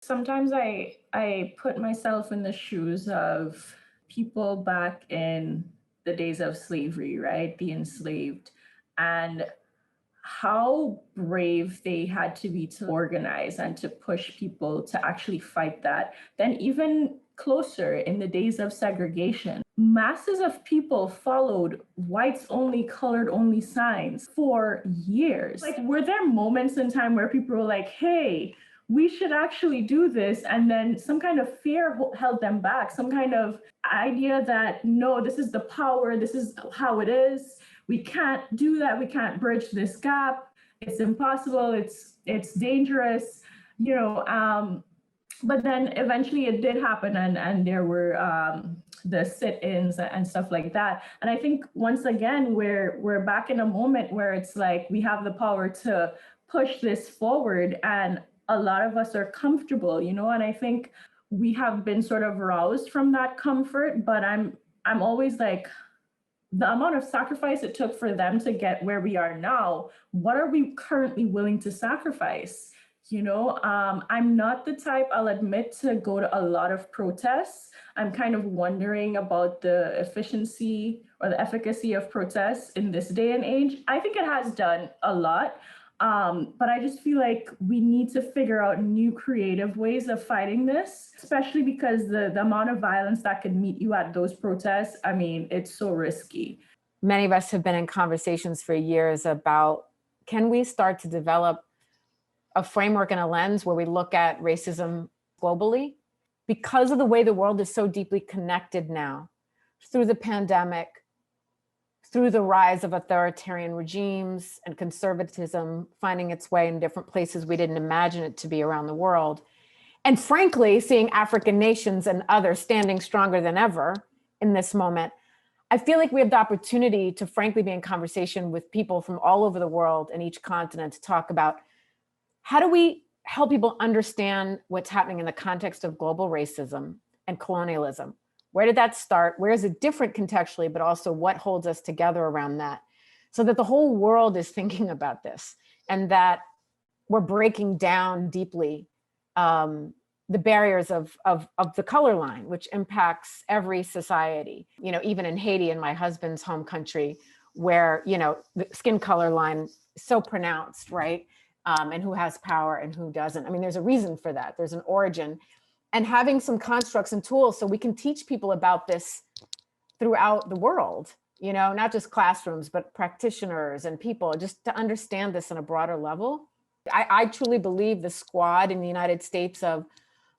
Sometimes I put myself in the shoes of people back in the days of slavery, right? The enslaved, and how brave they had to be to organize and to push people to actually fight that. Then even closer in the days of segregation, masses of people followed whites only, colored only signs for years. Like, were there moments in time where people were like, hey, we should actually do this, and then some kind of fear held them back, some kind of idea that no, this is the power, this is how it is, we can't do that, we can't bridge this gap, it's impossible, it's dangerous, you know. But then eventually it did happen, and there were the sit-ins and stuff like that. And I think once again we're back in a moment where it's like we have the power to push this forward, and a lot of us are comfortable, you know. And I think we have been sort of roused from that comfort, but I'm always like, the amount of sacrifice it took for them to get where we are now, what are we currently willing to sacrifice? You know, I'm not the type, I'll admit, to go to a lot of protests. I'm kind of wondering about the efficiency or the efficacy of protests in this day and age. I think it has done a lot. But I just feel like we need to figure out new creative ways of fighting this, especially because the amount of violence that could meet you at those protests, I mean, it's so risky. Many of us have been in conversations for years about, can we start to develop a framework and a lens where we look at racism globally? Because of the way the world is so deeply connected now, through the pandemic, through the rise of authoritarian regimes and conservatism finding its way in different places we didn't imagine it to be around the world. And frankly, seeing African nations and others standing stronger than ever in this moment, I feel like we have the opportunity to frankly be in conversation with people from all over the world and each continent to talk about how do we help people understand what's happening in the context of global racism and colonialism. Where did that start? Where is it different contextually, but also what holds us together around that? So that the whole world is thinking about this, and that we're breaking down deeply the barriers of the color line, which impacts every society. You know, even in Haiti, in my husband's home country, where, you know, the skin color line is so pronounced, right? And who has power and who doesn't. I mean, there's a reason for that. There's an origin. And having some constructs and tools so we can teach people about this throughout the world, you know, not just classrooms, but practitioners and people, just to understand this on a broader level. I truly believe the squad in the United States of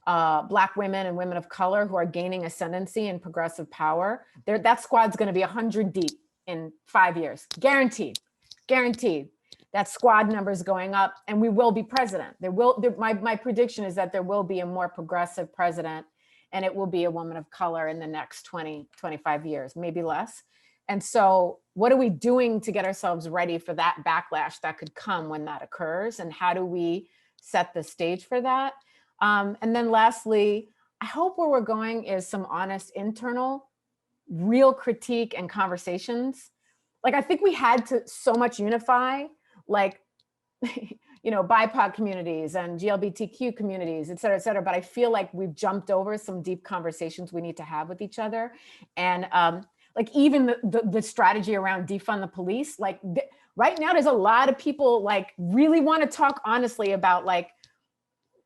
Black women and women of color who are gaining ascendancy and progressive power, that squad's going to be 100 deep in 5 years, guaranteed, guaranteed. That squad number is going up, and we will be president. My prediction is that there will be a more progressive president, and it will be a woman of color in the next 20, 25 years, maybe less. And so what are we doing to get ourselves ready for that backlash that could come when that occurs? And how do we set the stage for that? And then lastly, I hope where we're going is some honest internal, real critique and conversations. Like, I think we had to so much unify, like, you know, BIPOC communities and GLBTQ communities, et cetera, et cetera. But I feel like we've jumped over some deep conversations we need to have with each other. And like even the strategy around defund the police, like right now, there's a lot of people like really want to talk honestly about like,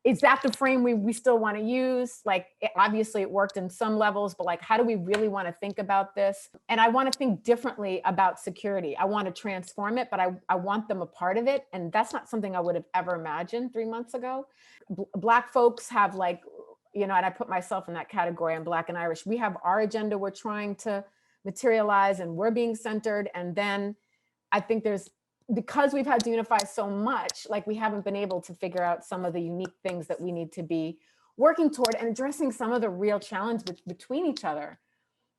is that the frame we still want to use? Like, obviously it worked in some levels, but like, how do we really want to think about this? And I want to think differently about security. I want to transform it, but I want them a part of it. And that's not something I would have ever imagined 3 months ago. Black folks have like, you know, and I put myself in that category, I'm Black and Irish. We have our agenda we're trying to materialize and we're being centered. And then I think because we've had to unify so much, like we haven't been able to figure out some of the unique things that we need to be working toward and addressing some of the real challenge between each other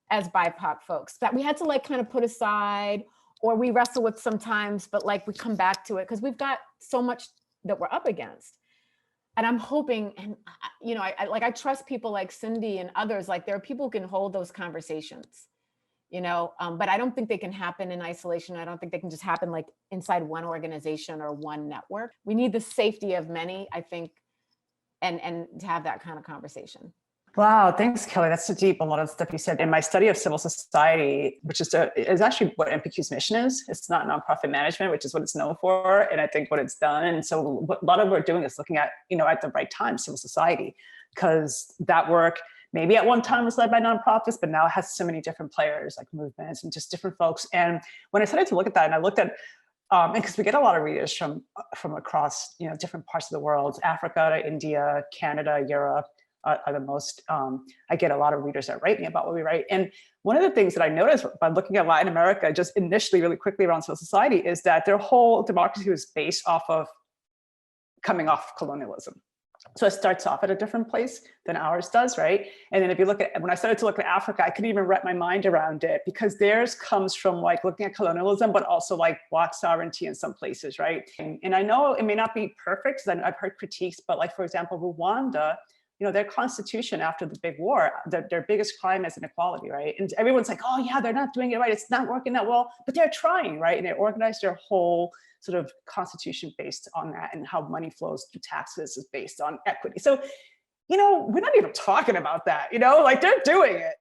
as BIPOC folks that we had to like kind of put aside, or we wrestle with sometimes, but like we come back to it because we've got so much that we're up against. And I'm hoping, and you know, I trust people like Cyndi and others, like there are people who can hold those conversations. You know, but I don't think they can happen in isolation. I don't think they can just happen like inside one organization or one network. We need the safety of many, I think, and to have that kind of conversation. Wow, thanks, Kelly. That's so deep. A lot of the stuff you said. In my study of civil society, which is actually what MPQ's mission is. It's not nonprofit management, which is what it's known for, and I think what it's done. And so what a lot of what we're doing is looking at, at the right time, civil society, because that work maybe at one time was led by nonprofits, but now it has so many different players, like movements and just different folks. And when I started to look at that, and I looked at, and because we get a lot of readers from across, different parts of the world, Africa, India, Canada, Europe, are the most, I get a lot of readers that write me about what we write. And one of the things that I noticed by looking at Latin America, just initially really quickly around civil society, is that their whole democracy was based off of coming off colonialism. So it starts off at a different place than ours does, right? And then if you look at, when I started to look at Africa, I couldn't even wrap my mind around it, because theirs comes from like looking at colonialism, but also like Black sovereignty in some places, right? And I know it may not be perfect, because I've heard critiques, but like, for example, Rwanda, their constitution after the big war, their biggest crime is inequality, right? And everyone's like, oh yeah, they're not doing it right. It's not working that well, but they're trying, right? And they organized their whole sort of constitution based on that, and how money flows through taxes is based on equity. So, we're not even talking about that, like they're doing it.